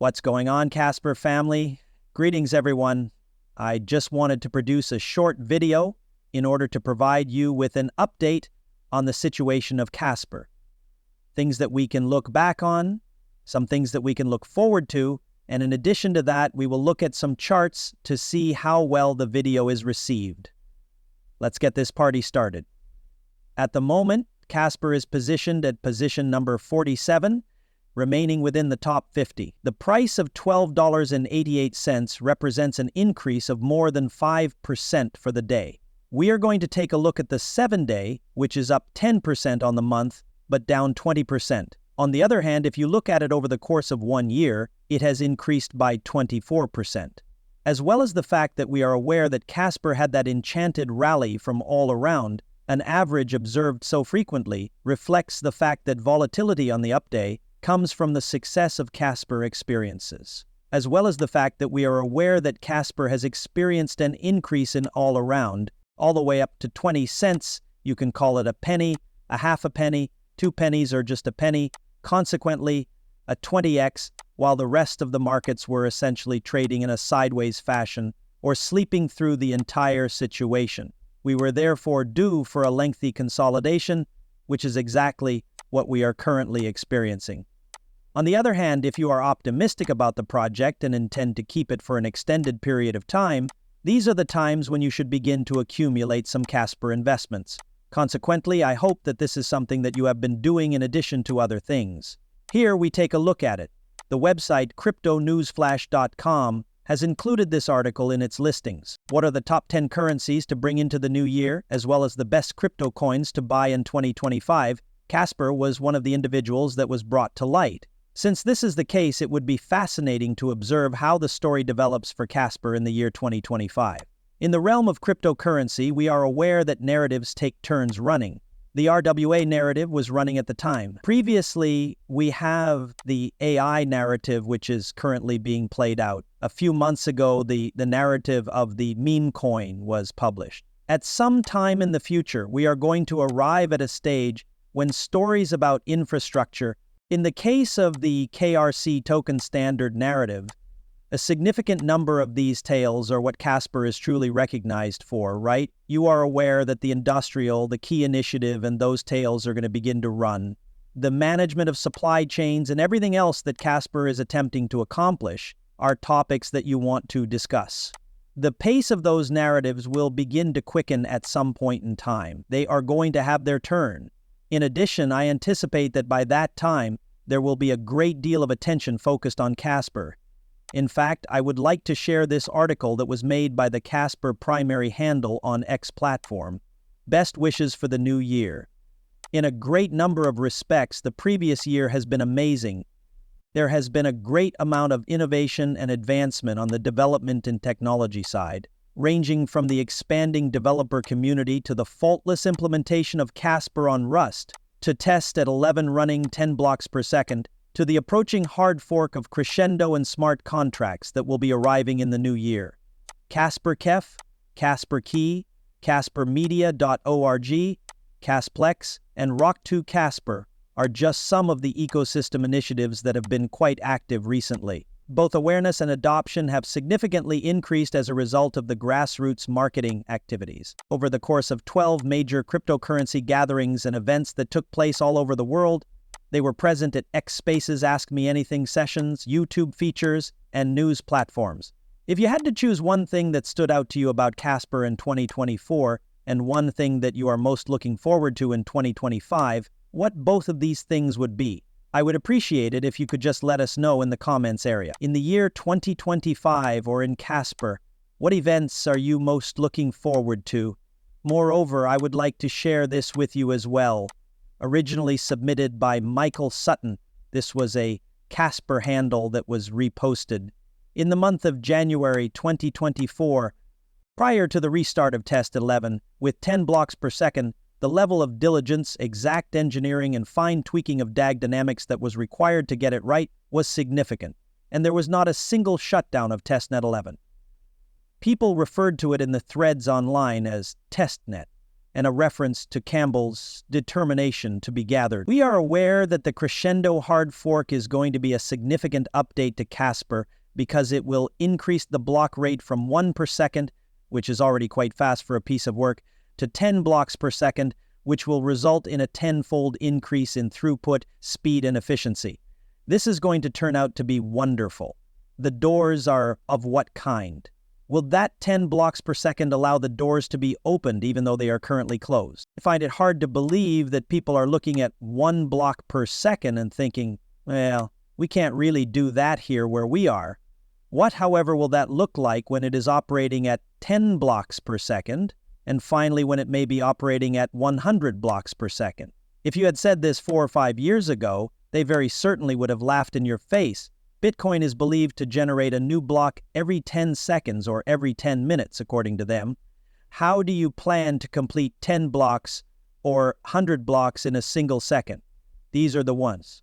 What's going on, Kaspa family? Greetings, everyone. I just wanted to produce a short video in order to provide you with an update on the situation of Kaspa. Things that we can look back on, some things that we can look forward to, and in addition to that, we will look at some charts to see how well the video is received. Let's get this party started. At the moment, Kaspa is positioned at position number 47, remaining within the top 50. The price of $12.88 represents an increase of more than 5% for the day. We are going to take a look at the 7-day, which is up 10% on the month, but down 20%. On the other hand, if you look at it over the course of 1 year, it has increased by 24%. As well as the fact that we are aware that Kaspa had that enchanted rally from all around, an average observed so frequently reflects the fact that volatility on the up day comes from the success of Kaspa experiences, as well as the fact that we are aware that Kaspa has experienced an increase in all around, all the way up to 20 cents. You can call it a penny, a half a penny, 2 pennies, or just a penny. Consequently, a 20x, while the rest of the markets were essentially trading in a sideways fashion or sleeping through the entire situation. We were therefore due for a lengthy consolidation, which is exactly what we are currently experiencing. On the other hand, if you are optimistic about the project and intend to keep it for an extended period of time, these are the times when you should begin to accumulate some Kaspa investments. Consequently, I hope that this is something that you have been doing in addition to other things. Here we take a look at it. The website cryptonewsflash.com has included this article in its listings. What are the top 10 currencies to bring into the new year, as well as the best crypto coins to buy in 2025? Kaspa was one of the individuals that was brought to light. Since this is the case, it would be fascinating to observe how the story develops for Kaspa in the year 2025. In the realm of cryptocurrency, we are aware that narratives take turns running. The RWA narrative was running at the time. Previously, we have the AI narrative, which is currently being played out. A few months ago, the narrative of the meme coin was published. At some time in the future, we are going to arrive at a stage when stories about infrastructure, in the case of the KRC token standard narrative, a significant number of these tales are what Kaspa is truly recognized for, right? You are aware that the industrial, the key initiative, and those tales are going to begin to run. The management of supply chains and everything else that Kaspa is attempting to accomplish are topics that you want to discuss. The pace of those narratives will begin to quicken at some point in time. They are going to have their turn. In addition, I anticipate that by that time, there will be a great deal of attention focused on Kaspa. In fact, I would like to share this article that was made by the Kaspa primary handle on X platform. Best wishes for the new year. In a great number of respects, the previous year has been amazing. There has been a great amount of innovation and advancement on the development and technology side, ranging from the expanding developer community to the faultless implementation of Kaspa on Rust, to test at 11 running 10 blocks per second, to the approaching hard fork of Crescendo and smart contracts that will be arriving in the new year. Kaspa Kef, Kaspa Key, KaspaMedia.org, Kasplex, and Rock2 Kaspa are just some of the ecosystem initiatives that have been quite active recently. Both awareness and adoption have significantly increased as a result of the grassroots marketing activities. Over the course of 12 major cryptocurrency gatherings and events that took place all over the world, they were present at X Spaces Ask Me Anything sessions, YouTube features, and news platforms. If you had to choose one thing that stood out to you about Kaspa in 2024 and one thing that you are most looking forward to in 2025, what both of these things would be? I would appreciate it if you could just let us know in the comments area. In the year 2025 or in Kaspa, what events are you most looking forward to? Moreover, I would like to share this with you as well. Originally submitted by Michael Sutton, this was a Kaspa handle that was reposted. In the month of January 2024, prior to the restart of Test 11, with 10 blocks per second, the level of diligence, exact engineering, and fine tweaking of DAG dynamics that was required to get it right was significant, and there was not a single shutdown of testnet 11. People referred to it in the threads online as testnet. and a reference to Campbell's determination to be gathered. We are aware that the crescendo hard fork is going to be a significant update to Kaspa because it will increase the block rate from 1 per second, which is already quite fast for a piece of work, to 10 blocks per second, which will result in a 10-fold increase in throughput, speed, and efficiency. This is going to turn out to be wonderful. The doors are of what kind? Will that 10 blocks per second allow the doors to be opened even though they are currently closed? I find it hard to believe that people are looking at 1 block per second and thinking, well, we can't really do that here where we are. What, however, will that look like when it is operating at 10 blocks per second, and finally when it may be operating at 100 blocks per second? If you had said this 4 or 5 years ago, they very certainly would have laughed in your face. Bitcoin is believed to generate a new block every 10 seconds or every 10 minutes, according to them. How do you plan to complete 10 blocks or 100 blocks in a single second? These are the ones.